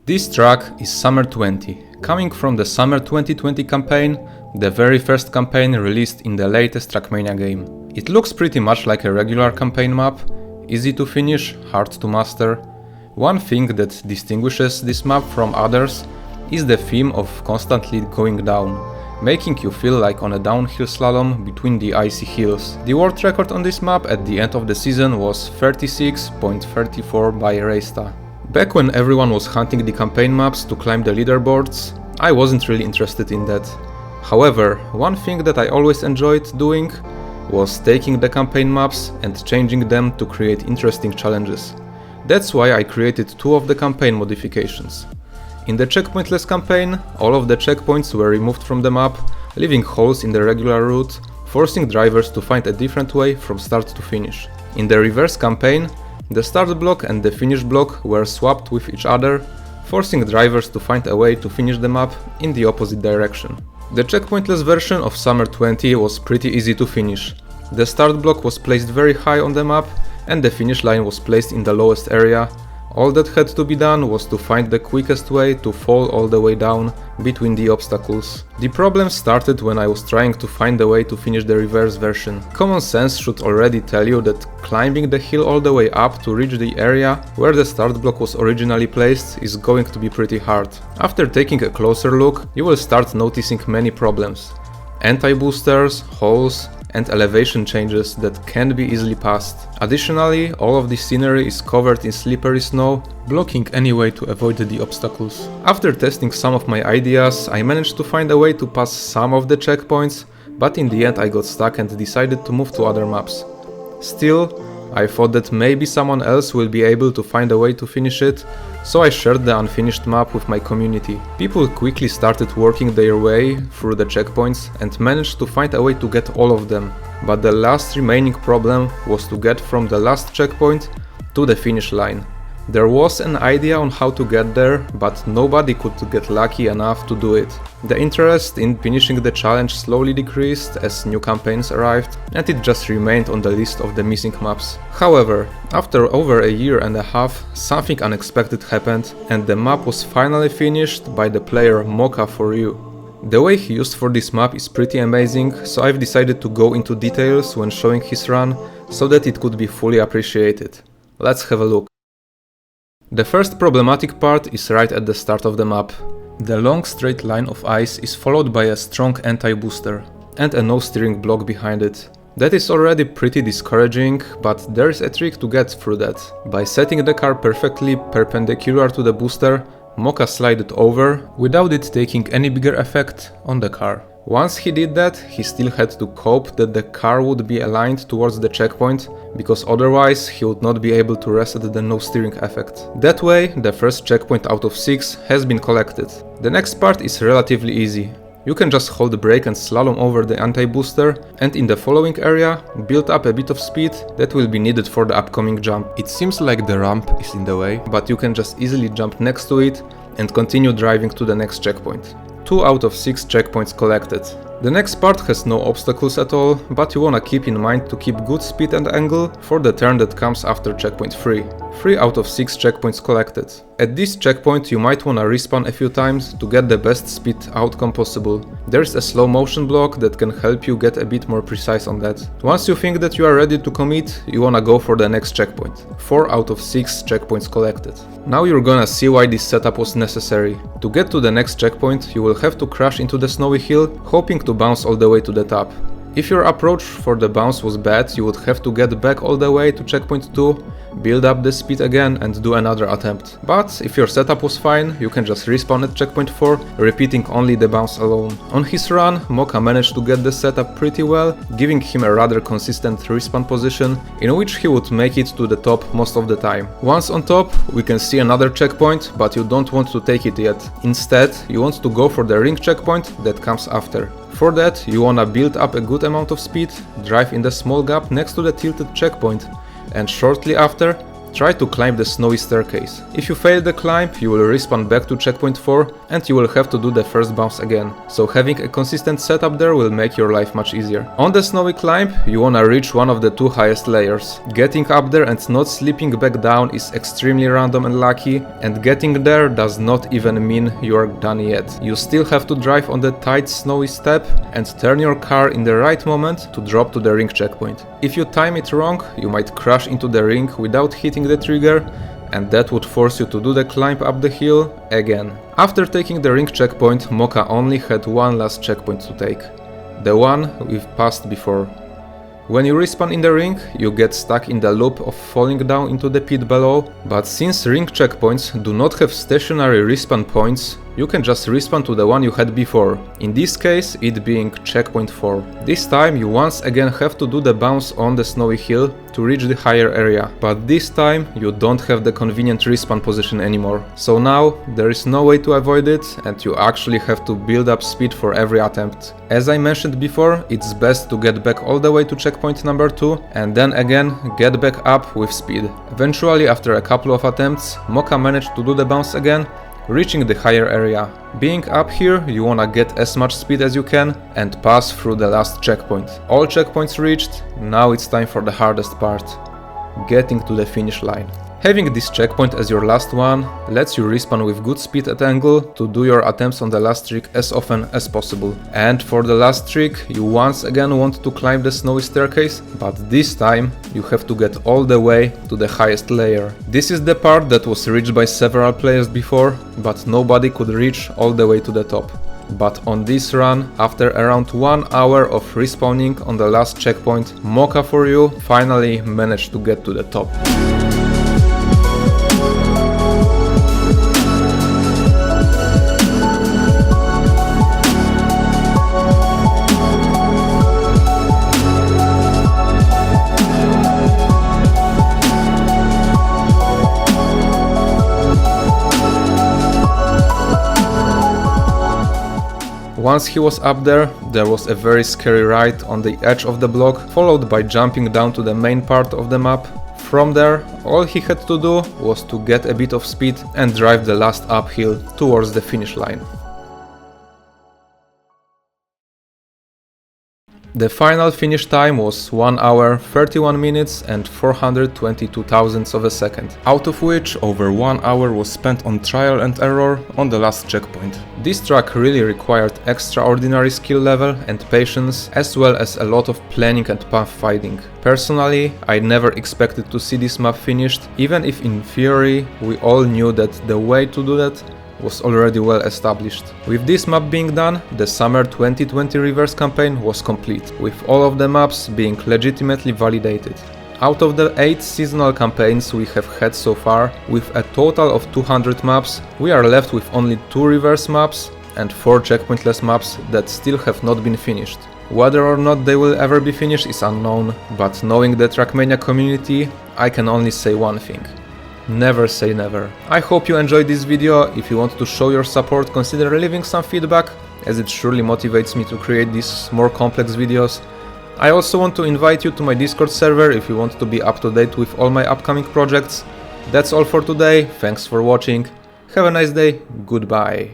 This track is Summer 20, coming from the Summer 2020 campaign, the very first campaign released in the latest Trackmania game. It looks pretty much like a regular campaign map, easy to finish, hard to master. One thing that distinguishes this map from others is the theme of constantly going down, making you feel like on a downhill slalom between the icy hills. The world record on this map at the end of the season was 36.34 by Resta. Back when everyone was hunting the campaign maps to climb the leaderboards, I wasn't really interested in that. However, one thing that I always enjoyed doing was taking the campaign maps and changing them to create interesting challenges. That's why I created two of the campaign modifications. In the Checkpointless campaign, all of the checkpoints were removed from the map, leaving holes in the regular route, forcing drivers to find a different way from start to finish. In the Reverse campaign, the start block and the finish block were swapped with each other, forcing drivers to find a way to finish the map in the opposite direction. The checkpointless version of Summer 20 was pretty easy to finish. The start block was placed very high on the map and the finish line was placed in the lowest area. All that had to be done was to find the quickest way to fall all the way down between the obstacles. The problem started when I was trying to find a way to finish the reverse version. Common sense should already tell you that climbing the hill all the way up to reach the area where the start block was originally placed is going to be pretty hard. After taking a closer look, you will start noticing many problems. Anti-boosters, holes, and elevation changes that can't be easily passed. Additionally, all of the scenery is covered in slippery snow, blocking any way to avoid the obstacles. After testing some of my ideas, I managed to find a way to pass some of the checkpoints, but in the end I got stuck and decided to move to other maps. Still, I thought that maybe someone else will be able to find a way to finish it, so I shared the unfinished map with my community. People quickly started working their way through the checkpoints and managed to find a way to get all of them, but the last remaining problem was to get from the last checkpoint to the finish line. There was an idea on how to get there, but nobody could get lucky enough to do it. The interest in finishing the challenge slowly decreased as new campaigns arrived, and it just remained on the list of the missing maps. However, after over a year and a half, something unexpected happened, and the map was finally finished by the player Mocha for you. The way he used for this map is pretty amazing, so I've decided to go into details when showing his run, so that it could be fully appreciated. Let's have a look. The first problematic part is right at the start of the map. The long straight line of ice is followed by a strong anti-booster and a no steering block behind it. That is already pretty discouraging, but there is a trick to get through that. By setting the car perfectly perpendicular to the booster, Mocha slided over without it taking any bigger effect on the car. Once he did that, he still had to cope that the car would be aligned towards the checkpoint, because otherwise he would not be able to reset the no steering effect. That way, the first checkpoint out of 6 has been collected. The next part is relatively easy. You can just hold the brake and slalom over the anti-booster, and in the following area, build up a bit of speed that will be needed for the upcoming jump. It seems like the ramp is in the way, but you can just easily jump next to it and continue driving to the next checkpoint. 2 out of 6 checkpoints collected. The next part has no obstacles at all, but you wanna keep in mind to keep good speed and angle for the turn that comes after checkpoint 3. 3 out of 6 checkpoints collected. At this checkpoint you might wanna respawn a few times to get the best speed outcome possible. There's a slow motion block that can help you get a bit more precise on that. Once you think that you are ready to commit, you wanna go for the next checkpoint. 4 out of 6 checkpoints collected. Now you're gonna see why this setup was necessary. To get to the next checkpoint, you will have to crash into the snowy hill, hoping to bounce all the way to the top. If your approach for the bounce was bad, you would have to get back all the way to checkpoint 2, build up the speed again and do another attempt. But if your setup was fine, you can just respawn at checkpoint 4, repeating only the bounce alone. On his run, Mocha managed to get the setup pretty well, giving him a rather consistent respawn position, in which he would make it to the top most of the time. Once on top, we can see another checkpoint, but you don't want to take it yet. Instead, you want to go for the ring checkpoint that comes after. For that, you wanna build up a good amount of speed, drive in the small gap next to the tilted checkpoint, and shortly after, try to climb the snowy staircase. If you fail the climb, you will respawn back to checkpoint 4 and you will have to do the first bounce again. So having a consistent setup there will make your life much easier. On the snowy climb, you wanna reach one of the 2 highest layers. Getting up there and not slipping back down is extremely random and lucky, and getting there does not even mean you are done yet. You still have to drive on the tight snowy step and turn your car in the right moment to drop to the ring checkpoint. If you time it wrong, you might crash into the ring without hitting the trigger, and that would force you to do the climb up the hill again. After taking the ring checkpoint, Mocha only had one last checkpoint to take, the one we've passed before. When you respawn in the ring, you get stuck in the loop of falling down into the pit below, but since ring checkpoints do not have stationary respawn points, you can just respawn to the one you had before, in this case it being checkpoint 4. This time you once again have to do the bounce on the snowy hill to reach the higher area, but this time you don't have the convenient respawn position anymore. So now there is no way to avoid it and you actually have to build up speed for every attempt. As I mentioned before, it's best to get back all the way to checkpoint number 2 and then again get back up with speed. Eventually, after a couple of attempts, Mocha managed to do the bounce again, reaching the higher area. Being up here, you wanna get as much speed as you can and pass through the last checkpoint. All checkpoints reached, now it's time for the hardest part, getting to the finish line. Having this checkpoint as your last one lets you respawn with good speed at angle to do your attempts on the last trick as often as possible. And for the last trick, you once again want to climb the snowy staircase, but this time you have to get all the way to the highest layer. This is the part that was reached by several players before, but nobody could reach all the way to the top. But on this run, after around 1 hour of respawning on the last checkpoint, Mocha for you finally managed to get to the top. Once he was up there was a very scary ride on the edge of the block, followed by jumping down to the main part of the map. From there, all he had to do was to get a bit of speed and drive the last uphill towards the finish line. The final finish time was 1 hour, 31 minutes and 422 thousandths of a second, out of which over 1 hour was spent on trial and error on the last checkpoint. This track really required extraordinary skill level and patience, as well as a lot of planning and path finding. Personally, I never expected to see this map finished, even if in theory we all knew that the way to do that was already well established. With this map being done, the summer 2020 reverse campaign was complete, with all of the maps being legitimately validated. Out of the 8 seasonal campaigns we have had so far, with a total of 200 maps, we are left with only 2 reverse maps and 4 checkpointless maps that still have not been finished. Whether or not they will ever be finished is unknown, but knowing the Trackmania community, I can only say one thing. Never say never. I hope you enjoyed this video. If you want to show your support, consider leaving some feedback, as it surely motivates me to create these more complex videos. I also want to invite you to my Discord server if you want to be up to date with all my upcoming projects. That's all for today, thanks for watching, have a nice day, goodbye.